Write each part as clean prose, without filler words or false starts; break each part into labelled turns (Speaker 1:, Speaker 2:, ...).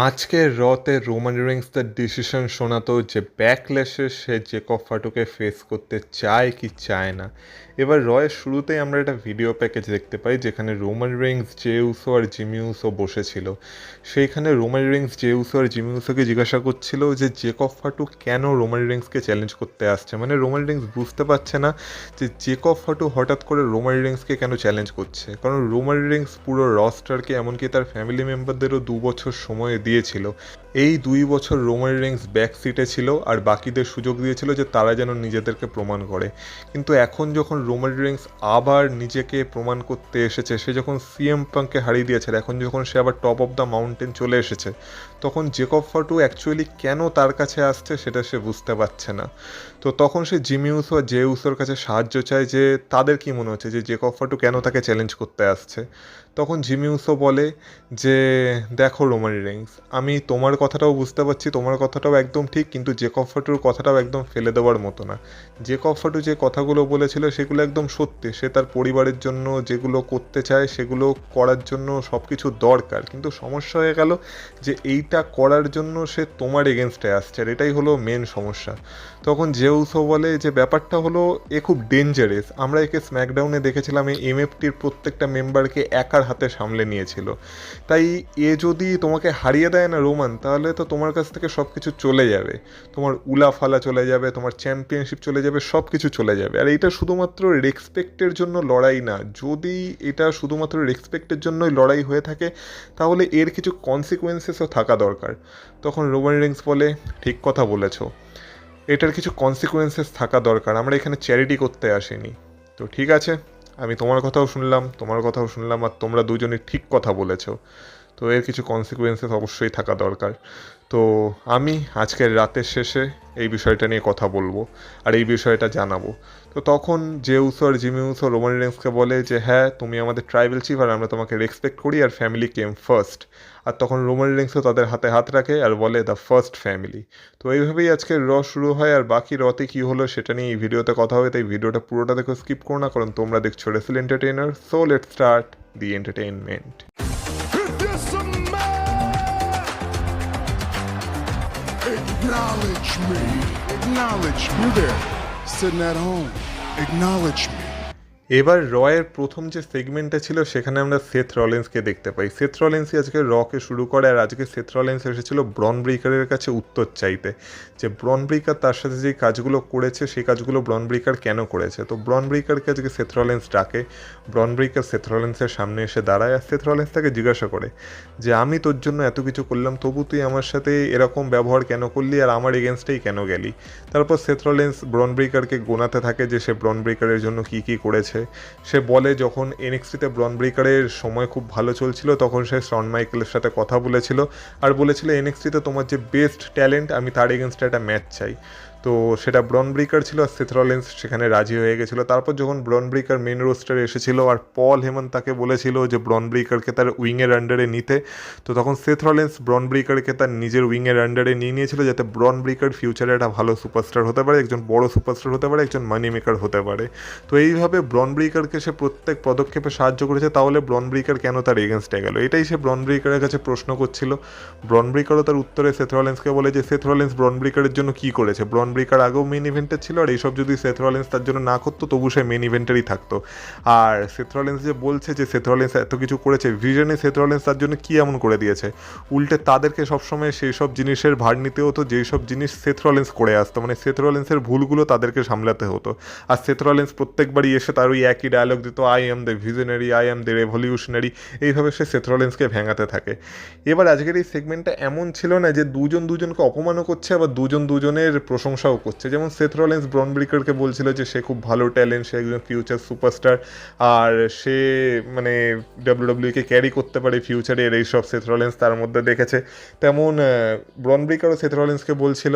Speaker 1: আজকের রতে Roman রিংসের decision শোনাতো যে ব্যাকল্যাশে সে জেকব ফাটুকে ফেস করতে চায় কি চায় না। এবার রয়ের শুরুতেই আমরা একটা ভিডিও প্যাকেজ দেখতে পাই যেখানে রোমান রিংস জেউসো আর জিমি উসো বসেছিল। সেইখানে রোমান রিংস জেউসো আর জিমি উসোকে জিজ্ঞাসা করছিল যে জেকব ফাটু কেন রোমান রিংসকে চ্যালেঞ্জ করতে আসছে, মানে রোমান রিংস বুঝতে পারছে না যে জেকব ফাটু হঠাৎ করে রোমান রিংসকে কেন চ্যালেঞ্জ করছে, কারণ রোমান রিংস পুরো রস্টারকে এমনকি তার ফ্যামিলি মেম্বারদেরও 2 বছর সময় দিয়েছিল। এই 2 বছর রোমান রিংস ব্যাক সিটে ছিল আর বাকিদের সুযোগ দিয়েছিল যে তারা যেন নিজেদেরকে প্রমাণ করে। কিন্তু এখন যখন রোমান রিংস আবার নিজেকে প্রমাণ করতে এসেছে, সে যখন সিএম পাঙ্ককে হারিয়ে দিয়েছে, এখন যখন সে আবার টপ অফ দ্য মাউন্টেন চলে এসেছে, তখন জেকব ফাটু অ্যাকচুয়ালি কেন তার কাছে আসছে সেটা সে বুঝতে পারছে না। তো তখন সে জিমি উসো আর জে উসোর কাছে সাহায্য চায় যে তাদের কি মনে হচ্ছে যে জেকব ফাটু কেন তাকে চ্যালেঞ্জ করতে আসছে। তখন জিমি উসো বলে যে দেখো রোমান রিংস, আমি তোমার কথাটাও বুঝতে পারছি, তোমার কথাটাও একদম ঠিক, কিন্তু জেকব ফাটুর কথাটাও একদম ফেলে দেওয়ার মতো না। জেকব ফাটু যে কথাগুলো বলেছিল সেগুলো একদম সত্যি, সে তার পরিবারের জন্য যেগুলো করতে চায় সেগুলো করার জন্য সব কিছু দরকার, কিন্তু সমস্যা হয়ে গেল যে এইটা করার জন্য সে তোমার এগেনস্টে আসছে, আর এটাই হলো মেন সমস্যা। তখন জেউসও বলে যে ব্যাপারটা হলো এ খুব ডেঞ্জারাস, আমরা একে স্ম্যাকডাউনে দেখেছিলাম এই এমএফটির প্রত্যেকটা মেম্বারকে একার হাতে সামলে নিয়েছিল, তাই এ যদি তোমাকে হারিয়ে দেয় না রোমান, তাহলে তো তোমার কাছ থেকে সব কিছু চলে যাবে, তোমার উলাফালা চলে যাবে, তোমার চ্যাম্পিয়নশিপ চলে যাবে, সব কিছু চলে যাবে। আর এইটা শুধুমাত্র রেসপেক্টের জন্য লড়াই না, যদি এটা শুধুমাত্র রেসপেক্টের জন্যই লড়াই হয়ে থাকে তাহলে এর কিছু কনসিকুয়েন্সেসও থাকা দরকার। তখন রোমান রিংস বলে ঠিক কথা বলেছ, এটার কিছু কনসিকুয়েন্সেস থাকা দরকার, আমরা এখানে চ্যারিটি করতে আসিনি। তো ঠিক আছে, আমি তোমার কথাও শুনলাম, তোমার কথাও শুনলাম, আর তোমরা দুজনই ঠিক কথা বলেছো, তো এর কিছু কনসিকুয়েন্সেস অবশ্যই থাকা দরকার। তো আমি আজকের রাতের শেষে এই বিষয়টা নিয়ে কথা বলবো আর এই বিষয়টা জানাবো। তো তখন জেউসো আর জিমি উসো রোমান রিংসকে বলে যে হ্যাঁ তুমি আমাদের ট্রাইবেল চিফ আর আমরা তোমাকে রেসপেক্ট করি আর ফ্যামিলি কেম ফার্স্ট। আর তখন রোমান রিংসও তাদের হাতে হাত রাখে আর বলে দ্য ফার্স্ট ফ্যামিলি। তো এইভাবেই আজকের শুরু হয়, আর বাকি রতে কী হলো সেটা নিয়ে এই ভিডিওতে কথা হবে, তাই ভিডিওটা পুরোটা দেখো, স্কিপ করো না, কারণ তোমরা দেখছো wrestle entertainer. So let's start the entertainment.
Speaker 2: Acknowledge me. Acknowledge me. You there, sitting at home. Acknowledge me.
Speaker 1: এবার রয়ের প্রথম যে সেগমেন্টটা ছিল সেখানে আমরা সেথ রলিন্সকে দেখতে পাই। সেথ রলিন্সই আজকে রকে শুরু করে, আর আজকে সেথ রলিন্স এসেছিল ব্রন ব্রেকারের কাছে উত্তর চাইতে যে ব্রন ব্রেকার তার সাথে যে কাজগুলো করেছে সেই কাজগুলো ব্রন ব্রেকার কেন করেছে। তো ব্রন ব্রেকারকে আজকে সেথ রলিন্স ডাকে, ব্রন ব্রেকার সেথ রলিন্সের সামনে এসে দাঁড়ায় আর সেথ রলিন্স তাকে জিজ্ঞাসা করে যে আমি তোর জন্য এত কিছু করলাম তবু তুই আমার সাথে এরকম ব্যবহার কেন করলি আর আমার এগেনস্টেই কেন গেলি। তারপর সেথ রলিন্স ব্রন ব্রেকারকে গোনাতে থাকে যে সে ব্রন ব্রেকারের জন্য কী কী করেছে। সে বলে যখন এনএক্সটিতে ব্রন ব্রেকারের সময় খুব ভালো চলছিল তখন সে শন মাইকেলের সাথে কথা বলেছিল আর বলেছিল এনএক্সটিতে তোমার যে বেস্ট ট্যালেন্ট আমি তার এগেনস্টে একটা ম্যাচ চাই। তো সেটা ব্রন ব্রেকার ছিল আর সেথ রলিন্স সেখানে রাজি হয়ে গেছিলো। তারপর যখন ব্রন ব্রেকার মেন রোস্টারে এসেছিল আর পল হেমন তাকে বলেছিল যে ব্রন ব্রেকারকে তার উইংয়ের আন্ডারে নিতে, তো তখন সেথ রলিন্স ব্রন ব্রেকারকে তার নিজের উইংয়ের আন্ডারে নিয়ে নিয়েছিল যাতে ব্রন ব্রেকার ফিউচারে একটা ভালো সুপারস্টার হতে পারে, একজন বড় সুপারস্টার হতে পারে, একজন মানি মেকার হতে পারে। তো এইভাবে ব্রন ব্রেকারকে সে প্রত্যেক পদক্ষেপে সাহায্য করেছে, তাহলে ব্রন ব্রেকার কেন তার এগেনস্টে গেল, এটাই সে ব্রন ব্রেকারের কাছে প্রশ্ন করছিল। ব্রন ব্রেকারও তার উত্তরে সেথ রলিন্সকে বলে যে সেথ রলিন্স ব্রন ব্রেকারের জন্য কী করেছে, ব্রন ব্রেকার আগেও মেন ইভেন্টে ছিল আর এইসব যদি সেথ রলিন্স তার জন্য না করতো তবু সে মেন ইভেন্টেরই থাকতো। আর সেথ রলিন্স যে বলছে যে সেথ রলিন্স এত কিছু করেছে, ভিশনে সেথ রলিন্স তার জন্য কী এমন করে দিয়েছে, উল্টে তাদেরকে সবসময় সেই সব জিনিসের ভার নিতে হতো যেই সব জিনিস সেথ রলিন্স করে আসতো, মানে সেথ রলিন্সের ভুলগুলো তাদেরকে সামলাতে হতো। আর সেথ রলিন্স প্রত্যেকবারই এসে তার ওই একই ডায়লগ দিত, I am the visionary, I am the revolutionary, এইভাবে সে সেথ রলিন্সকে ভেঙাতে থাকে। এবার আজকের এই সেগমেন্টটা এমন ছিল না যে দুজন দুজনকে অপমানও করছে আবার দুজন দুজনের প্রশংসাও করছে। যেমন সেথ রলিন্স ব্রন ব্রেকারকে বলছিল যে সে খুব ভালো ট্যালেন্ট, সে একজন ফিউচার সুপারস্টার আর সে মানে ডাব্লিউডাব্লিউকে ক্যারি করতে পারে ফিউচারের, এইসব সেথ রলিন্স তার মধ্যে দেখেছে। তেমন ব্রন ব্রেকারও সেথ রলিন্সকে বলছিল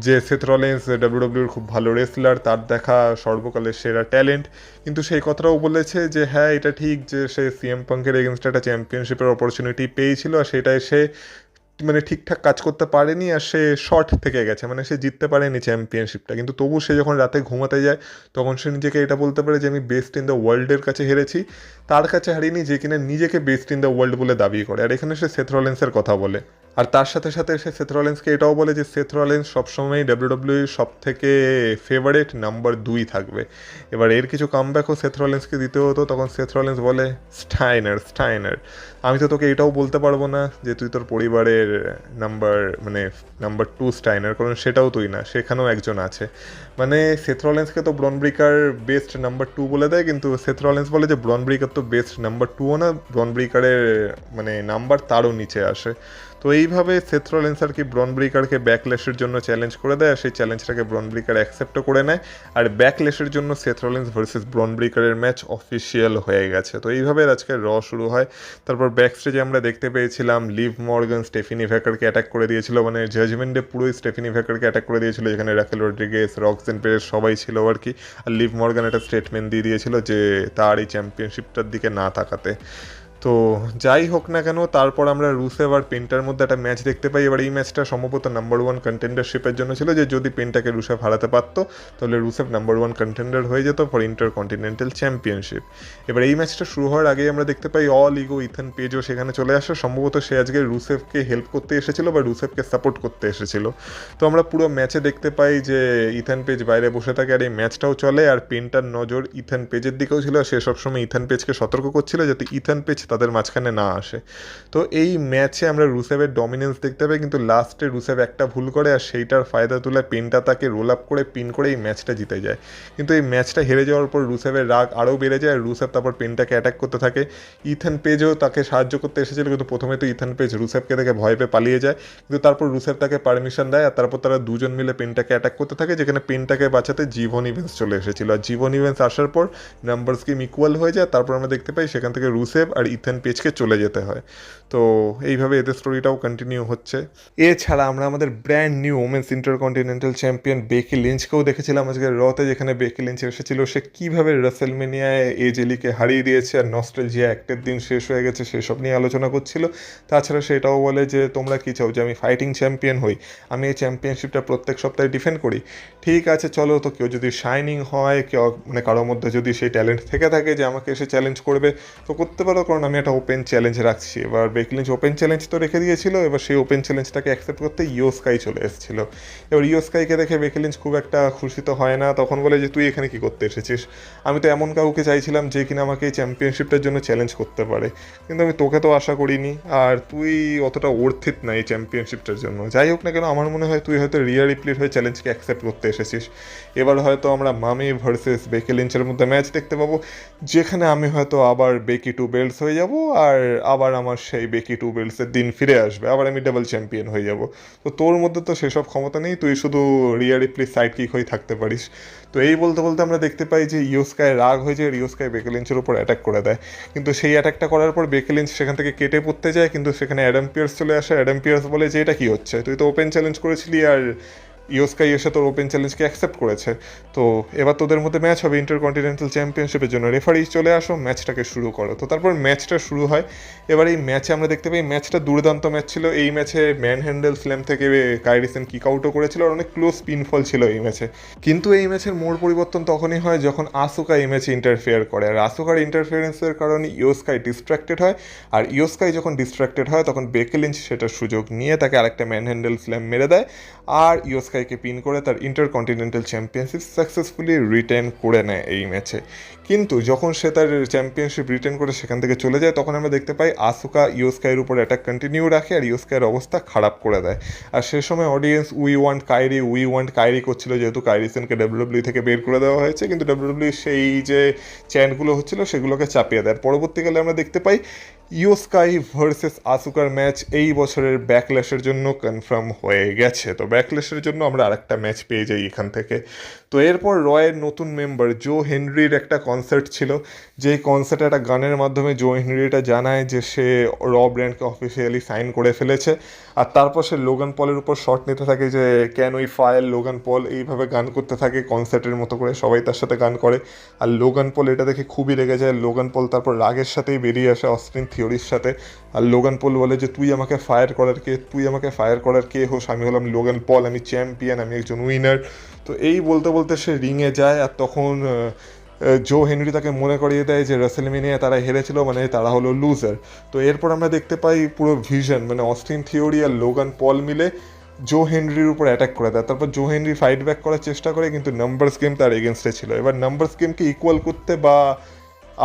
Speaker 1: যে সেথ রলিন্স ডাব্লিউডাব্লিউর খুব ভালো রেসলার, তার দেখা সর্বকালের সেরা ট্যালেন্ট, কিন্তু সেই কথাটাও বলেছে যে হ্যাঁ এটা ঠিক যে সে সিএম পাঙ্কের এগেনস্টে একটা চ্যাম্পিয়নশিপের অপরচুনিটি পেয়েছিল আর সেটাই সে মানে ঠিকঠাক কাজ করতে পারেনি আর সে শর্ট থেকে গেছে, মানে সে জিততে পারেনি চ্যাম্পিয়নশিপটা, কিন্তু তবু সে যখন রাতে ঘুমাতে যায় তখন সে নিজেকে এটা বলতে পারে যে আমি বেস্ট ইন দ্য ওয়ার্ল্ডের কাছে হেরেছি, তার কাছে হারিনি যে কিনা নিজেকে বেস্ট ইন দ্য ওয়ার্ল্ড বলে দাবি করে। আর এখানে সে সেথ রলিন্সের কথা বলে। আর তার সাথে সাথে সে সেথ রলিন্সকে এটাও বলে যে সেথ রলিন্স সবসময় ডাব্লিউডাব্লিউই সব থেকে ফেভারিট নাম্বার 2 থাকবে। এবার এর কিছু কামব্যাকও সেথ রলিন্সকে দিতে হতো, তখন সেথ রলিন্স বলে স্টাইনার স্টাইনার, আমি তো তোকে এটাও বলতে পারবো না যে তুই তোর পরিবারের নাম্বার 2 স্টাইনার, কারণ সেটাও তুই না, সেখানেও একজন আছে। মানে সেথ রলিন্সকে তো ব্রন ব্রেকার বেস্ট নাম্বার 2 বলে দেয়, কিন্তু সেথ রলিন্স বলে যে ব্রন ব্রেকার তো বেস্ট নাম্বার 2ও না, ব্রন ব্রেকারের নাম্বার তারও নিচে আসে। তো এইভাবে সেথ রলিন্স আর কি ব্রন ব্রেকারকে ব্যাকল্যাশের জন্য চ্যালেঞ্জ করে দেয়, আর সেই চ্যালেঞ্জটাকে ব্রন ব্রেকার অ্যাকসেপ্টও করে নেয়, আর ব্যাকল্যাশের জন্য সেথ রলিন্স ভার্সেস ব্রন ব্রেকারের ম্যাচ অফিসিয়াল হয়ে গেছে। তো এইভাবে আজকে র শুরু হয়। তারপর ব্যাকস্টেজে আমরা দেখতে পেয়েছিলাম লিভ মর্গান স্টেফিনি ভ্যাকারকে অ্যাটাক করে দিয়েছিল, মানে জাজমেন্টে পুরোই স্টেফিনি ভ্যাকারকে অ্যাটাক করে দিয়েছিল, যেখানে রাকেল রড্রিগেস, রক্সেন পেরেস সবাই ছিল আর কি। আর লিভ মর্গান একটা স্টেটমেন্ট দিয়ে দিয়েছিল যে তার এই চ্যাম্পিয়নশিপটার দিকে না তাকাতে। তো যাই হোক না কেন, তারপর আমরা রুসেভ আর পেন্টার মধ্যে একটা ম্যাচ দেখতে পাই। এবার এই ম্যাচটা সম্ভবত নাম্বার 1 কন্টেন্ডারশিপের জন্য ছিল, যে যদি পেন্টাকে রুসেভ হারাতে পারতো তাহলে রুসেভ নাম্বার 1 কন্টেন্ডার হয়ে যেত ফর ইন্টার কন্টিনেন্টাল চ্যাম্পিয়নশিপ। এবার এই ম্যাচটা শুরু হওয়ার আগেই আমরা দেখতে পাই অল ইগো ইথান পেজও সেখানে চলে আসে। সম্ভবত সে আজকে রুসেভকে হেল্প করতে এসেছিল বা রুসেভকে সাপোর্ট করতে এসেছিল। তো আমরা পুরো ম্যাচে দেখতে পাই যে ইথান পেজ বাইরে বসে থাকে, আর এই ম্যাচটাও চলে, আর পেন্টার নজর ইথান পেজের দিকেও ছিল। সে সবসময় ইথান পেজকে সতর্ক করছিল যাতে ইথান পেজ তাদের মাঝখানে না আসে। তো এই ম্যাচে আমরা রুসেভের ডমিনেন্স দেখতে পাই, কিন্তু লাস্টে রুসেভ একটা ভুল করে, আর সেইটার ফায়দা তুলে পেনটা তাকে রোল আপ করে পিন করে এই ম্যাচটা জিতে যায়। কিন্তু এই ম্যাচটা হেরে যাওয়ার পর রুসেভের রাগ আরও বেড়ে যায়, আর রুসেভ তারপর পেনটাকে অ্যাটাক করতে থাকে। ইথান পেজও তাকে সাহায্য করতে এসেছিল, কিন্তু প্রথমে তো ইথান পেজ রুসেভকে দেখে ভয় পেয়ে পালিয়ে যায়, কিন্তু তারপর রুসেভ তাকে পারমিশন দেয়, আর তারপর তারা দুজন মিলে পেনটাকে অ্যাটাক করতে থাকে, যেখানে পেনটাকে বাঁচাতে জীবন ইভেন্স চলে এসেছিল। আর জীবন ইভেন্স আসার পর নাম্বারস গেম ইকুয়াল হয়ে যায়। তারপর আমরা দেখতে পাই সেখান থেকে রুসেভ আর ইথান পেজকে চলে যেতে হয়। তো এইভাবে এদের স্টোরিটাও কন্টিনিউ হচ্ছে। এছাড়া আমরা আমাদের brand new women's intercontinental champion Becky লিঞ্চকেও দেখেছিলাম আজকে রতে, যেখানে বেকি লিঞ্চ এসেছিল সে কীভাবে রাসেলমেনিয়ায় এজেলিকে হারিয়ে দিয়েছে, আর নস্টালজিয়া অ্যাক্টের দিন শেষ হয়ে গেছে সেসব নিয়ে আলোচনা করছিল। তাছাড়া সেটাও বলে যে তোমরা কী চাও, যে আমি ফাইটিং চ্যাম্পিয়ন হই, আমি এই চ্যাম্পিয়নশিপটা প্রত্যেক সপ্তাহে ডিফেন্ড করি। ঠিক আছে চলো, তো কেউ যদি শাইনিং হয়, কেউ কারোর মধ্যে যদি সেই ট্যালেন্ট থেকে থাকে যে আমাকে এসে চ্যালেঞ্জ করবে, তো করতে পারো, কারণ আমি একটা ওপেন চ্যালেঞ্জ রাখছি। এবার বেকি লিঞ্চ ওপেন চ্যালেঞ্জ তো রেখে দিয়েছিল, এবার সেই ওপেন চ্যালেঞ্জটাকে অ্যাকসেপ্ট করতে ইও স্কাই চলে এসেছিল। এবার ইও স্কাইকে দেখে বেকি লিঞ্চ খুব একটা খুশি তো হয় না, তখন বলে যে তুই এখানে কী করতে এসেছিস, আমি তো এমন কাউকে চাইছিলাম যে কিনা আমাকে এই চ্যাম্পিয়নশিপটার জন্য চ্যালেঞ্জ করতে পারে, কিন্তু আমি তোকে তো আশা করিনি, আর তুই অতটা অর্থিত না এই চ্যাম্পিয়নশিপটার জন্য। যাই হোক না কেন, আমার মনে হয় তুই হয়তো রিয়া রিপ্লির হয়ে চ্যালেঞ্জকে অ্যাকসেপ্ট করতে এসেছিস। এবার হয়তো আমরা মামি ভার্সেস বেকি লিঞ্চের মধ্যে ম্যাচ দেখতে পাবো, যেখানে আমি হয়তো আবার বেকি 2 বেল্টস হয়ে যাব, আর আবার আমার সেই বেকি 2 বেল্টসের দিন ফিরে আসবে, আবার আমি ডাবল চ্যাম্পিয়ন হয়ে যাব। তো তোর মধ্যে তো সেসব ক্ষমতা নেই, তুই শুধু রিয়া রিপ্লির সাইড কিক হয়ে থাকতে পারিস। তো এই বলতে বলতে আমরা দেখতে পাই যে ইও স্কাই রাগ হয়ে যায়, ইও স্কাই বেকি লিঞ্চের উপর অ্যাটাক করে দেয়, কিন্তু সেই অ্যাটাকটা করার পর বেকি লিঞ্চ সেখান থেকে কেটে পড়তে যায়, কিন্তু সেখানে অ্যাডাম পিয়ার্স চলে আসে। অ্যাডাম পিয়ার্স বলে যে এটা কী হচ্ছে, তুই তো ওপেন চ্যালেঞ্জ করেছিলি, আর ইও স্কাই এসে তোর ওপেন চ্যালেঞ্জকে অ্যাকসেপ্ট করেছে, তো এবার তোদের মধ্যে ম্যাচ হবে ইন্টারকন্টিনেন্টাল চ্যাম্পিয়নশিপের জন্য, রেফারি চলে আসো, ম্যাচটাকে শুরু করো। তো তারপর ম্যাচটা শুরু হয়। এবার এই ম্যাচে আমরা দেখতে পাই ম্যাচটা দুর্দান্ত ম্যাচ ছিল। এই ম্যাচে ম্যান হ্যান্ডেল স্ল্যাম থেকে কাইরিসেন কিক আউটও করেছিল, আর অনেক ক্লোজ পিনফল ছিল এই ম্যাচে। কিন্তু এই ম্যাচের মোড় পরিবর্তন তখনই হয় যখন আসুকা এই ম্যাচে ইন্টারফেয়ার করে, আর আসুকার ইন্টারফিয়ারেন্সের কারণে ইও স্কাই ডিস্ট্র্যাক্টেড হয়, আর ইও স্কাই যখন ডিস্ট্র্যাক্টেড হয় তখন বেকি লিঞ্চ সেটার সুযোগ নিয়ে তাকে আরেকটা ম্যান হ্যান্ডেল স্ল্যাম মেরে দেয়, আর ইও স্কাইকে পিন করে তার ইন্টারকন্টিনেন্টাল চ্যাম্পিয়নশিপ সাকসেসফুলি রিটেন করে নেয় এই ম্যাচে। কিন্তু যখন সে তার চ্যাম্পিয়নশিপ রিটেন করে সেখান থেকে চলে যায়, তখন আমরা দেখতে পাই আসুকা ইও স্কাইয়ের উপর অ্যাটাক কন্টিনিউ রাখে, আর ইও স্কাইয়ের অবস্থা খারাপ করে দেয়। আর সে সময় অডিয়েন্স উই ওয়ান্ট কাইরি করছিল, যেহেতু কাইরিসেনকে ডাব্লিউডাব্লিউ থেকে বের করে দেওয়া হয়েছে, কিন্তু ডাব্লিউডাব্লিউ সেই যে চ্যান্টগুলো হচ্ছিল সেগুলোকে চাপিয়ে দেয়। পরবর্তীকালে আমরা দেখতে পাই ইও স্কাই ভার্সেস আসুকার ম্যাচ এই বছরের ব্যাকল্যাশের জন্য কনফার্ম হয়ে গেছে। তো ব্যাকল্যাশের জন্য আমরা আরেকটা ম্যাচ পেয়ে যাই এখান থেকে। তো এরপর রয়ের নতুন মেম্বার জো হেনরির একটা কনসার্ট ছিল, যেই কনসার্টে একটা গানের মাধ্যমে জো হেনরিটা জানায় যে সে র ব্র্যান্ডকে অফিসিয়ালি সাইন করে ফেলেছে, আর তারপর সে লোগান পলের উপর শট নিতে থাকে যে can we fire Logan Paul, এইভাবে গান করতে থাকে কনসার্টের মতো করে, সবাই তার সাথে গান করে। আর লোগান পল এটা দেখে খুবই রেগে যায়। লোগান পল তারপর রাগের সাথেই বেরিয়ে আসে অস্টিন থিওরির সাথে, আর লোগান পল বলে যে তুই আমাকে ফায়ার করার কে হোস, আমি হলাম লোগান পল, আমি চ্যাম্পিয়ন, আমি একজন উইনার। তো এই বলতে বলতে সে রিংয়ে যায়, আর তখন জো হেনরি তাকে মনে করিয়ে দেয় যে রেসেলমেনিয়ায় তারা হেরেছিল, মানে তারা হলো লুজার। তো এরপর আমরা দেখতে পাই পুরো ভিশন মানে অস্টিন থিওরি আর লোগান পল মিলে জো হেনরির উপর অ্যাটাক করে দেয়। তারপর জো হেনরি ফাইট ব্যাক করার চেষ্টা করে, কিন্তু নাম্বারস গেম তার এগেনস্টে ছিল। এবার নাম্বারস গেমকে ইকুয়াল করতে বা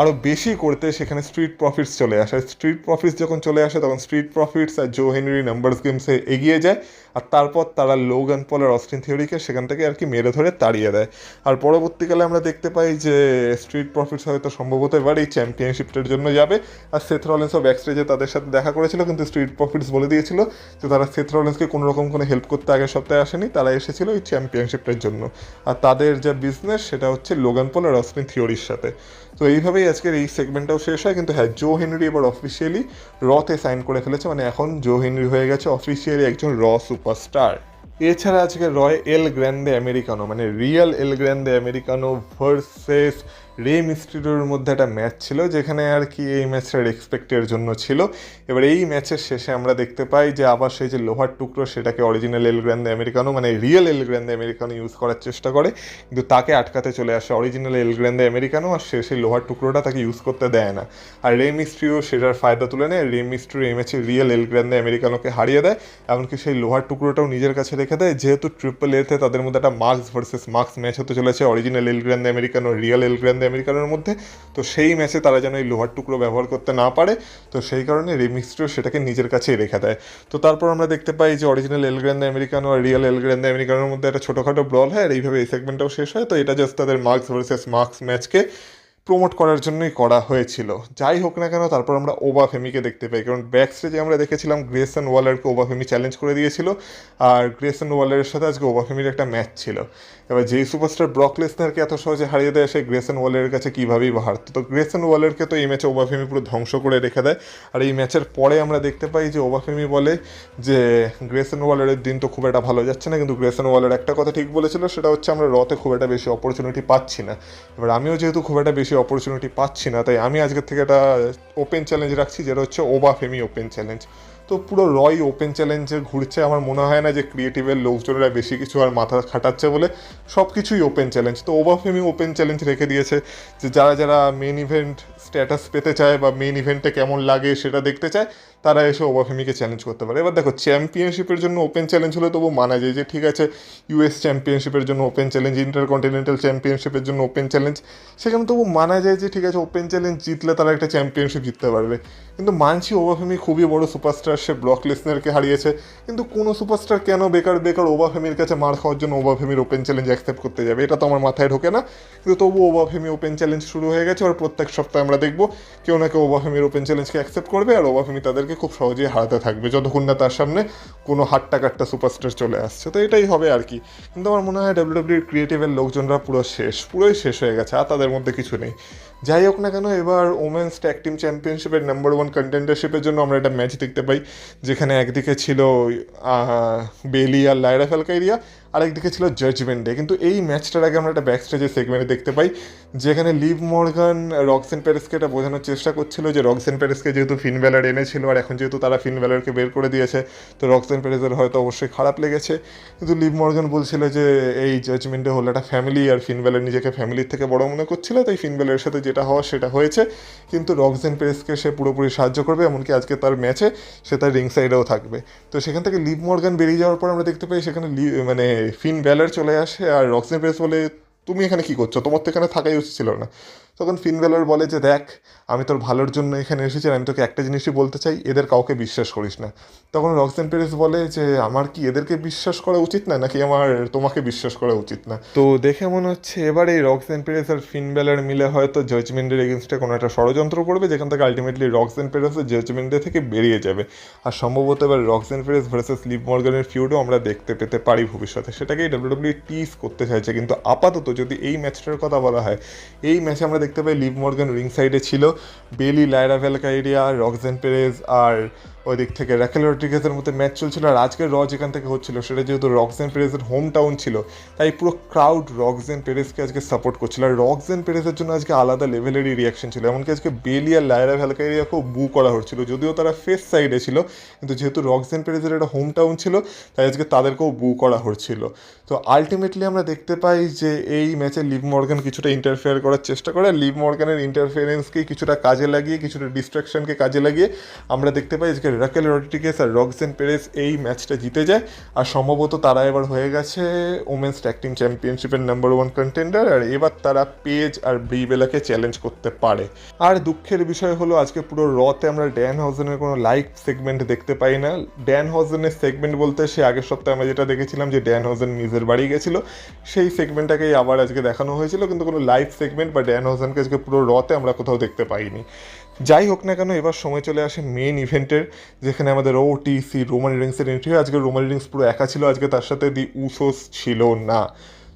Speaker 1: আরও বেশি করতে সেখানে স্ট্রিট প্রফিটস চলে আসে। স্ট্রিট প্রফিটস যখন চলে আসে তখন স্ট্রিট প্রফিটস আর জো হেনরি নাম্বারস গেমসে এগিয়ে যায়, আর তারপর তারা লোগান পল আর অস্টিন থিওরিকে সেখান থেকে আর কি মেরে ধরে তাড়িয়ে দেয়। আর পরবর্তীকালে আমরা দেখতে পাই যে স্ট্রিট প্রফিটস হয়তো সম্ভবত এবার এই চ্যাম্পিয়নশিপটার জন্য যাবে, আর সেথ রলিন্সও ব্যাকস্টেজে তাদের সাথে দেখা করেছিল, কিন্তু স্ট্রিট প্রফিটস বলে দিয়েছিল যে তারা সেথ রলিন্সকে কোনো রকম কোনো হেল্প করতে আগের সপ্তাহে আসেনি, তারা এসেছিল এই চ্যাম্পিয়নশিপটার জন্য। আর তাদের যা বিজনেস সেটা হচ্ছে লোগান পল আর অস্টিন থিওরির সাথে। তো এইভাবেই আজকের এই সেগমেন্টটাও শেষ হয়। কিন্তু হ্যাঁ, জো হেনরি এবার অফিসিয়ালি রতে সাইন করে ফেলেছে, মানে এখন জো হেনরি হয়ে গেছে অফিসিয়ালি একজন র সুপারস্টার। এছাড়া আজকে রয় এল গ্র্যান্ডে আমেরিকানো মানে রিয়েল এল গ্র্যান্ডে আমেরিকানো ভার্সেস রে মিস্ট্রিটোর মধ্যে একটা ম্যাচ ছিল, যেখানে আর কি এই ম্যাচটা এক্সপেক্টের জন্য ছিল। এবার এই ম্যাচের শেষে আমরা দেখতে পাই যে আবার সেই যে লোহার টুকরো সেটাকে অরিজিনাল এল গ্র্যান্ডে আমেরিকানো মানে রিয়েল এল গ্র্যান্ডে আমেরিকানো ইউজ করার চেষ্টা করে, কিন্তু তাকে আটকাতে চলে আসে অরিজিনাল এল গ্র্যান্ডে আমেরিকানো, আর সে সেই লোহার টুকরোটা তাকে ইউজ করতে দেয় না। আর রে মিস্ট্রিও সেটার ফায়দা তুলে নেয়। রে মিস্ট্রি এই ম্যাচে রিয়েল এল গ্র্যান্ডে আমেরিকানোকে হারিয়ে দেয়, এমনকি সেই লোহার টুকরোটাও নিজের কাছে রেখে দেয়। যেহেতু ট্রিপল এতে তাদের মধ্যে একটা মার্কস ভার্সেস মার্কস ম্যাচ হতে চলেছে অরিজিনাল এল গ্র্যান্ডে আমেরিকানো রিয়েল এল গ্র্যান্ডে আমেরিকানোর মধ্যে, তো সেই ম্যাচে তারা যেন এই লোহার টুকরো ব্যবহার করতে না পারে, তো সেই কারণে রে মিস্ট্রিও সেটাকে নিজের কাছেই রেখে দেয়। তো তারপর আমরা দেখতে পাই যে অরিজিনাল এল গ্র্যান্ডে আমেরিকানো আর রিয়েল এল গ্র্যান্ডে আমেরিকানোর মধ্যে একটা ছোটোখাটো ব্রল হয়, আর এইভাবে এই সেগমেন্টটাও শেষ হয়। তো এটা জাস্ট তাদের মার্কস ভার্সেস মার্কস ম্যাচকে প্রমোট করার জন্যই করা হয়েছিল। যাই হোক না কেন, তারপর আমরা ওবা ফেমিকে দেখতে পাই, কারণ ব্যাক স্টেজে আমরা দেখেছিলাম গ্রেসন ওয়ালারকে ওবা ফেমি চ্যালেঞ্জ করে দিয়েছিল, আর গ্রেসন ওয়ালারের সাথে আজকে ওবা ফেমির একটা ম্যাচ ছিল। এবার যেই সুপারস্টার ব্রক লেসনারকে এত সহজে হারিয়ে দেয় সে গ্রেসন ওয়ালারের কাছে কীভাবেই বা হারত। তো গ্রেসন ওয়ালারকে তো এই ম্যাচে ওবা ফেমি পুরো ধ্বংস করে রেখে দেয়। আর এই ম্যাচের পরে আমরা দেখতে পাই যে ওবা ফেমি বলে যে গ্রেসন ওয়ালারের দিন তো খুব একটা ভালো যাচ্ছে না, কিন্তু গ্রেসন ওয়ালার একটা কথা ঠিক বলেছিল, সেটা হচ্ছে আমরা রতে খুব একটা বেশি অপরচুনিটি পাচ্ছি না। এবার আমিও যেহেতু খুব একটা বেশি অপরচুনিটি পাচ্ছি না, তাই আমি আজকের থেকে একটা ওপেন চ্যালেঞ্জ রাখছি, যেটা হচ্ছে ওবা ফেমি ওপেন চ্যালেঞ্জ। তো পুরো রয় ওপেন চ্যালেঞ্জে ঘুরছে। আমার মনে হয় না যে ক্রিয়েটিভের লোকজনেরা বেশি কিছু আর মাথা খাটাচ্ছে বলে সব কিছুই ওপেন চ্যালেঞ্জ। তো ওবা ফেমি ওপেন চ্যালেঞ্জ রেখে দিয়েছে যে যারা যারা মেন ইভেন্ট স্ট্যাটাস পেতে চায় বা মেন ইভেন্টে কেমন লাগে সেটা দেখতে চায়, তারা এসে ওবা ফেমিকে চ্যালেঞ্জ করতে পারে। এবার দেখো, চ্যাম্পিয়নশিপের জন্য ওপেন চ্যালেঞ্জ হলে তবু মানা যায় যে ঠিক আছে, ইউএস চ্যাম্পিয়নশিপের জন্য ওপেন চ্যালেঞ্জ, ইন্টারকন্টিনেন্টাল চ্যাম্পিয়নশিপের জন্য ওপেন চ্যালেঞ্জ, সেখানে তবু মানা যায় যে ঠিক আছে ওপেন চ্যালেঞ্জ জিতলে তারা একটা চ্যাম্পিয়নশিপ জিততে পারবে। কিন্তু মানছি ওবা ফেমি খুবই বড় সুপারস্টার, সে ব্রক লেসনারকে হারিয়েছে, কিন্তু কোনো সুপারস্টার কেন বেকার বেকার ওবা ফেমির কাছে মার খাওয়ার জন্য ওবা ফেমির ওপেন চ্যালেঞ্জ অ্যাকসেপ্ট করতে যাবে, এটা তো আমার মাথায় ঢোকে না। কিন্তু তবু ওবা ফেমি ওপেন চ্যালেঞ্জ শুরু হয়ে গেছে, আর প্রত্যেক সপ্তাহে আমরা দেখবো কেউ না কেউ ওবা ফেমির ওপেন চ্যালেঞ্জকে অ্যাকসেপ্ট করবে, আর ওবা ফেমি তাদেরকে খুব সহজেই হারাতে থাকবে যতক্ষণ না তার সামনে কোনো হাট্টা কাট্টা সুপারস্টার চলে আসছে। তো এটাই হবে আর কি। কিন্তু আমার মনে হয় ডাব্লিউডাব্লিউইর ক্রিয়েটিভের লোকজনরা পুরোই শেষ হয়ে গেছে, আর তাদের মধ্যে কিছু নেই। যাই হোক না কেন, এবার ওমেন্স ট্যাগ টিম চ্যাম্পিয়নশিপের নাম্বার 1 কন্টেন্ডারশিপের জন্য আমরা একটা ম্যাচ দেখতে পাই, যেখানে একদিকে ছিল বেলি আর লায়রা ভ্যালকাইরিয়া, আরেকদিকে ছিল জাজমেন্ট ডে। কিন্তু এই ম্যাচটার আগে আমরা একটা ব্যাক স্টেজের সেগমেন্টে দেখতে পাই, যেখানে লিভ মর্গান রক্সেন প্যারেসকে এটা বোঝানোর চেষ্টা করছিল যে রক্সেন প্যারেসকে যেহেতু ফিন ব্যালার এনেছিল, আর এখন যেহেতু তারা ফিন ব্যালারকে বের করে দিয়েছে, তো রক্সেন প্যারেসের হয়তো অবশ্যই খারাপ লেগেছে। কিন্তু লিভ মর্গান বলছিল যে এই জাজমেন্টে হলো একটা ফ্যামিলি, আর ফিন ব্যালার নিজেকে ফ্যামিলির থেকে বড় মনে করছিল, তাই ফিন ব্যালারের সাথে যেটা হওয়া সেটা হয়েছে। কিন্তু রক্সেন প্যারেসকে সে পুরোপুরি সাহায্য করবে, এমনকি আজকে তার ম্যাচে সে তার রিং সাইডেও থাকবে। তো সেখান থেকে লিভ মর্গান বেরিয়ে যাওয়ার পর আমরা দেখতে পাই সেখানে মানে ফিন ব্যালার চলে আসে, আর রক্সেন প্যারেস বলে তুমি এখানে কী করছো, তোমার তো এখানে থাকাই উচিত ছিল না। তখন ফিন ব্যালার বলে যে দেখ, আমি তোর ভালোর জন্য এখানে এসেছি, আর আমি তোকে একটা জিনিসই বলতে চাই, এদের কাউকে বিশ্বাস করিস না। তখন রক্সেন প্যারেস বলে যে আমার কি এদেরকে বিশ্বাস করা উচিত না, নাকি আমার তোমাকে বিশ্বাস করা উচিত না? তো দেখে মনে হচ্ছে এবার এই রক্সেন প্যারেস আর ফিন ব্যালার মিলে হয়তো জাজমেন্টের এগেনস্টে কোনো একটা ষড়যন্ত্র করবে, যেখান থেকে আলটিমেটলি রক্সেন প্যারেসের জাজমেন্ট ডে থেকে বেরিয়ে যাবে। আর সম্ভবত এবার রক্সেন প্যারেস ভার্সেস লিভ মর্গানের ফিউডও আমরা দেখতে পেতে পারি ভবিষ্যতে, সেটাকেই ডাব্লিউডাব্লিউ টিজ করতে চাইছে। কিন্তু আপাতত যদি এই ম্যাচটার কথা বলা হয়, এই ম্যাচে আমরা দেখতে পাই লিভ মর্গান রিং সাইডে ছিল, বেলি, লায়রা ভ্যালকাইরিয়া, রক্সেন প্যারেস আর ওই দিক থেকে র্যাকেল রড্রিগেজের মধ্যে ম্যাচ চলছিল। আর আজকের যেখান থেকে হচ্ছিল সেটা যেহেতু রক্সেন পেরেজের হোম টাউন ছিল, তাই পুরো ক্রাউড রক্সেন পেরেজকে আজকে সাপোর্ট করছিল। আর রক্সেন পেরেজের জন্য আজকে আলাদা লেভেলেরই রিয়াকশন ছিল, এমনকি আজকে বেলি আর লায়রা ভ্যালকাইরিয়াকেও বু করা হচ্ছিল, যদিও তারা ফেস সাইডে ছিল, কিন্তু যেহেতু রক্সেন পেরেজের একটা হোম টাউন ছিল তাই আজকে তাদেরকেও বু করা হচ্ছিল। তো আলটিমেটলি আমরা দেখতে পাই যে এই ম্যাচে লিভ মর্গান কিছুটা ইন্টারফেয়ার করার চেষ্টা করে, আর লিভ মর্গানের ইন্টারফিয়ারেন্সকেই কিছুটা কাজে লাগিয়ে, কিছুটা ডিস্ট্রাকশনকে কাজে লাগিয়ে আমরা দেখতে পাই আজকে র্যাকেল রড্রিগেজ আর রক্সেন পেরেজ এই ম্যাচটা জিতে যায়। আর সম্ভবত তারা এবার হয়ে গেছে ওমেন্স ট্যাগ টিম চ্যাম্পিয়নশিপের নাম্বার 1 কন্টেন্ডার, আর এবার তারা পেজ আর ব্রি বেলাকে চ্যালেঞ্জ করতে পারে। আর দুঃখের বিষয় হলো আজকে পুরো রতে আমরা ড্যান হজনের কোনো লাইভ সেগমেন্ট দেখতে পাই না। ড্যান হজনের সেগমেন্ট বলতে সে আগের সপ্তাহে আমরা যেটা দেখেছিলাম যে ড্যান হজন নিজের বাড়ি গেছিলো, সেই সেগমেন্টটাকেই আবার আজকে দেখানো হয়েছিল, কিন্তু কোনো লাইভ সেগমেন্ট বা ড্যান হজনকে আজকে পুরো রতে আমরা কোথাও দেখতে পাইনি। যাই হোক না কেন, এবার সময় চলে আসে মেন ইভেন্টের, যেখানে আমাদের ওটিসি রোমান রিংসের এন্ট্রি হয়। আজকে রোমান রিংস পুরো একা ছিল, আজকে তার সাথে দি উসোস ছিল না।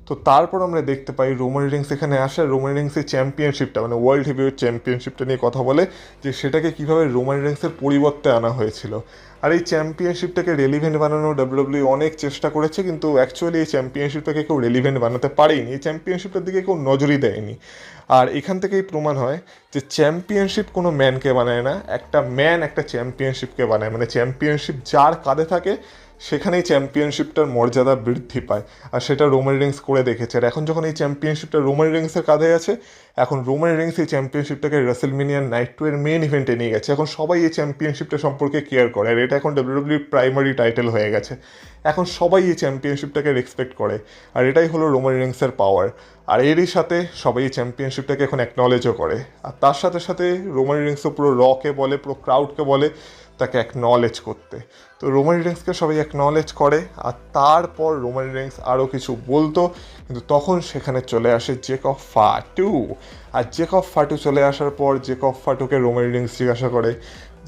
Speaker 1: তো তারপর আমরা দেখতে পাই রোমান রিংস এখানে আসে, রোমান রিংসের চ্যাম্পিয়নশিপটা মানে ওয়ার্ল্ড হেভিওয়েট চ্যাম্পিয়নশিপটা নিয়ে কথা বলে, যে সেটাকে কীভাবে রোমান রিংসের পরিবর্তে আনা হয়েছিল। আর এই চ্যাম্পিয়নশিপটাকে রেলিভেন্ট বানানো ডাব্লিউডাব্লিউ অনেক চেষ্টা করেছে, কিন্তু অ্যাকচুয়ালি এই চ্যাম্পিয়নশিপটাকে কেউ রেলিভেন্ট বানাতে পারেনি, এই চ্যাম্পিয়নশিপটার দিকে কেউ নজরই দেয়নি। আর এখান থেকেই প্রমাণ হয় যে চ্যাম্পিয়নশিপ কোনো ম্যানকে বানায় না, একটা ম্যান একটা চ্যাম্পিয়নশিপকে বানায়। মানে চ্যাম্পিয়নশিপ যার কাঁধে থাকে সেখানেই চ্যাম্পিয়নশিপটার মর্যাদা বৃদ্ধি পায়, আর সেটা রোমান রিংস করে দেখেছে। আর এখন যখন এই চ্যাম্পিয়নশিপটা রোমান রিংসের কাঁধে আছে, এখন রোমান রিংস এই চ্যাম্পিয়নশিপটাকে রাসেলমেনিয়ার নাইট 2 এর মেন ইভেন্টে নিয়ে গেছে। এখন সবাই এই চ্যাম্পিয়নশিপটা সম্পর্কে কেয়ার করে, আর এটা এখন ডাব্লিউডাব্লিউর প্রাইমারি টাইটেল হয়ে গেছে। এখন সবাই এই চ্যাম্পিয়নশিপটাকে রেসপেক্ট করে, আর এটাই হলো রোমান রিংসের পাওয়ার। আর এরই সাথে সবাই এই চ্যাম্পিয়নশিপটাকে এখন অ্যাকনলেজও করে, আর তার সাথে সাথে রোমান রিংসও পুরো রকে বলে, পুরো ক্রাউডকে বলে তাকে অ্যাকনলেজ করতে। তো রোমান রিংসকে সবাই অ্যাকনলেজ করে, আর তারপর রোমান রিংস আরও কিছু বলতো, কিন্তু তখন সেখানে চলে আসে জেকব ফাটু। আর জেকব ফাটু চলে আসার পর জেকব ফাটুকে রোমান রিংস জিজ্ঞাসা করে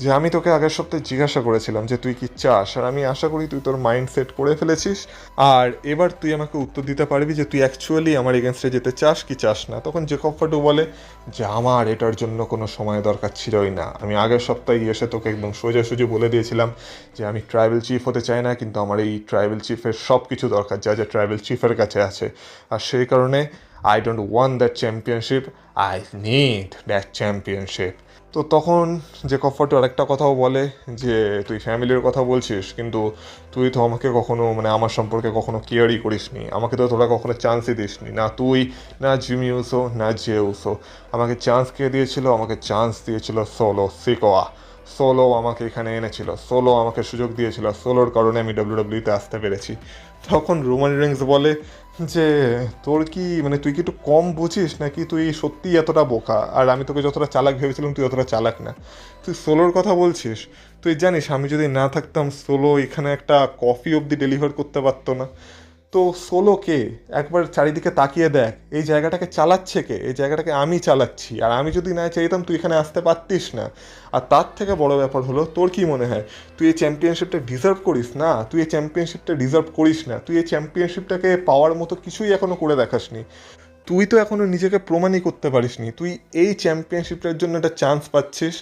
Speaker 1: যে আমি তোকে আগের সপ্তাহে জিজ্ঞাসা করেছিলাম যে তুই কি চাস, আর আমি আশা করি তুই তোর মাইন্ড সেট করে ফেলেছিস, আর এবার তুই আমাকে উত্তর দিতে পারবি যে তুই অ্যাকচুয়ালি আমার এগেনস্টে যেতে চাস কি চাস না। তখন জেকব ফাটু বলে যে আমার এটার জন্য কোনো সময় দরকার ছিলই না, আমি আগের সপ্তাহে এসে তোকে একদম সোজাসুজি বলে দিয়েছিলাম যে আমি ট্রাইবাল চিফ হতে চাই না, কিন্তু আমার এই ট্রাইবাল চিফের সব কিছু দরকার যা যা ট্রাইবাল চিফের কাছে আছে, আর সেই কারণে I don't want that championship, I need that championship. তো তখন যে কফারটা আরেকটা কথাও বলে যে তুই ফ্যামিলির কথা বলছিস, কিন্তু তুই তো আমাকে কখনো মানে আমার সম্পর্কে কখনো কেয়ারই করিসনি, আমাকে তো তোরা কখনো চান্সই দিসনি, না তুই না জিমি উসো না জে উসো। আমাকে চান্স কে দিয়েছিল? আমাকে চান্স দিয়েছিল সোলো সিকোয়া। সোলো আমাকে এখানে এনেছিল, সোলো আমাকে সুযোগ দিয়েছিল, সোলোর কারণে আমি ডাব্লিউডাব্লিউতে আসতে পেরেছি। তখন রোমান রিংস বলে যে তোর কি মানে তুই কি একটু কম বুঝিস নাকি তুই সত্যিই এতটা বোকা, আর আমি তোকে যতটা চালাক ভেবেছিলাম তুই অতটা চালাক না, তুই সোলোর কথা বলছিস। তুই জানিস আমি যদি না থাকতাম সোলো এখানে একটা কফি অবধি ডেলিভার করতে পারতো না। তো সোলো কে? একবার চারিদিকে তাকিয়ে দেখ, এই জায়গাটাকে চালাচ্ছে কে? এই জায়গাটাকে আমি চালাচ্ছি, আর আমি যদি না চাইতাম তুই এখানে আসতে পারতিস না। আর তার থেকে বড় ব্যাপার হলো তোর কি মনে হয় তুই এই চ্যাম্পিয়নশিপটা ডিজার্ভ করিস? না, তুই এই চ্যাম্পিয়নশিপটা ডিজার্ভ করিস না, তুই এই চ্যাম্পিয়নশিপটাকে পাওয়ার মতো কিছুই এখনও করে দেখাসনি, তুই তো এখনও নিজেকে প্রমাণই করতে পারিসনি। তুই এই চ্যাম্পিয়নশিপটার জন্য একটা চান্স পাচ্ছিস,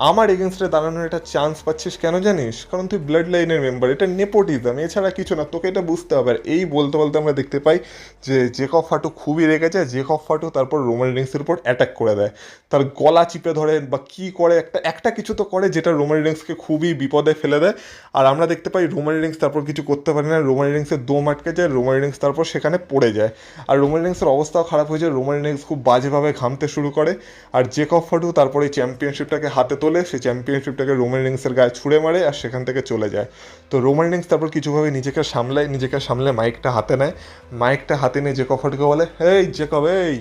Speaker 1: আমার এগেনস্টে দাঁড়ানোর একটা চান্স পাচ্ছিস, কেন জানিস? কারণ তুই ব্লাড লাইনের মেম্বার, এটা নেপোটিজম, এছাড়া কিছু না, তোকে এটা বুঝতে হবে। আর এই বলতে বলতে আমরা দেখতে পাই যে জেকব ফাটু খুবই রেগে যায়, জেকব ফাটু তারপর রোমান রিংসের উপর অ্যাটাক করে দেয়, তার গলা চিপে ধরে বা কী করে একটা কিছু তো করে যেটা রোমান রিংসকে খুবই বিপদে ফেলে দেয়। আর আমরা দেখতে পাই রোমান রিংস তারপর কিছু করতে পারে না, রোমান রিংসের দম আটকে যায়, রোমান রিংস তারপর সেখানে পড়ে যায়, আর রোমান রিংসের অবস্থাও খারাপ হয়ে যায়, রোমান রিংস খুব বাজেভাবে ঘামতে শুরু করে। আর জেকব ফাটু তারপর এই চ্যাম্পিয়নশিপটাকে হাতে তোলে, সেই চ্যাম্পিয়নশিপটাকে রোমান রিংসের গায়ে ছুঁড়ে মারে, আর সেখান থেকে চলে যায়। তো রোমান রিংস তারপর কিছুভাবে নিজেকে সামলে মাইকটা হাতে নেয়, মাইকটা হাতে নিয়ে জেকব ফাটুকে বলে এই জেকব, এই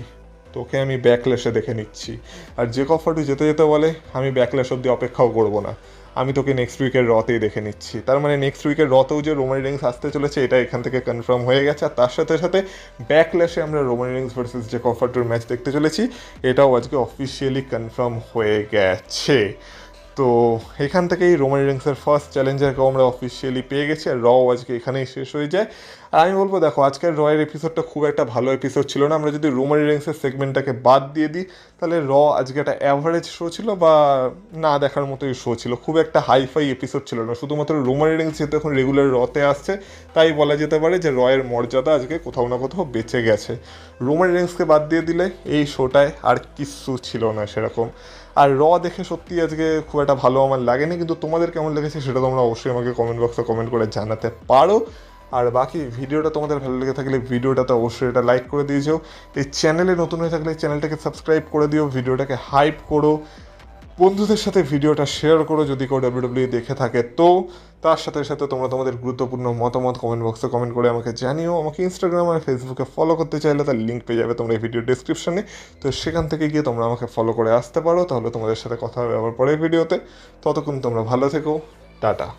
Speaker 1: তোকে আমি ব্যাকল্যাশে দেখে নিচ্ছি। আর জেকব ফাটু যেতে যেতে বলে আমি ব্যাকল্যাশ অব্দি অপেক্ষাও করবো না, আমি তোকে নেক্সট উইকের রতেই দেখে নিচ্ছি। তার মানে নেক্সট উইকের রতেও যে রোমান রিংস আসতে চলেছে এটা এখান থেকে কনফার্ম হয়ে গেছে। আর তার সাথে সাথে ব্যাকল্যাশে আমরা রোমান রিংস ভার্সেস জেকব ফাটুর ম্যাচ দেখতে চলেছি, এটাও আজকে অফিসিয়ালি কনফার্ম হয়ে গেছে। তো এখান থেকেই রোমান রিংসের ফার্স্ট চ্যালেঞ্জারকেও আমরা অফিসিয়ালি পেয়ে গেছি, আর র আজকে এখানেই শেষ হয়ে যায়। আর আমি বলবো দেখো আজকের রয়ের এপিসোডটা খুব একটা ভালো এপিসোড ছিল না। আমরা যদি রোমান রিংসের সেগমেন্টটাকে বাদ দিয়ে দিই তাহলে র আজকে একটা অ্যাভারেজ শো ছিল বা না দেখার মতোই শো ছিল, খুব একটা হাইফাই এপিসোড ছিল না। শুধুমাত্র রোমান রিংস যেহেতু এখন রেগুলার রতে আসছে তাই বলা যেতে পারে যে রয়ের মর্যাদা আজকে কোথাও না কোথাও বেঁচে গেছে। রোমান রিংসকে বাদ দিয়ে দিলে এই শোটায় আর কিচ্ছু ছিল না সেরকম। আর র দেখে সত্যি আজকে খুব একটা ভালো আমার লাগেনি, কিন্তু তোমাদের কেমন লেগেছে সেটা তোমরা অবশ্যই আমাকে কমেন্ট বক্সে কমেন্ট করে জানাতে পারো। আর বাকি ভিডিওটা তোমাদের ভালো লেগে থাকলে ভিডিওটাতে অবশ্যই এটা লাইক করে দিয়ে যাও। এই চ্যানেলে নতুন হয়ে থাকলে চ্যানেলটাকে সাবস্ক্রাইব করে দিও, ভিডিওটাকে হাইপ করো, বন্ধুদের সাথে ভিডিওটা শেয়ার করো যদি কেউ ডাব্লিউডাব্লিউ দেখে থাকে। তো তার সাথে সাথে তোমরা তোমাদের গুরুত্বপূর্ণ মতামত কমেন্ট বক্সে কমেন্ট করে আমাকে জানিও। আমাকে ইনস্টাগ্রাম আর ফেসবুকে ফলো করতে চাইলে তার লিঙ্ক পেয়ে যাবে তোমরা এই ভিডিও ডিসক্রিপশনে। তো সেখান থেকে গিয়ে তোমরা আমাকে ফলো করে আসতে পারো, তাহলে তোমাদের সাথে কথা হবে আবার পরের ভিডিওতে। ততক্ষণ তোমরা ভালো থেকো, টাটা।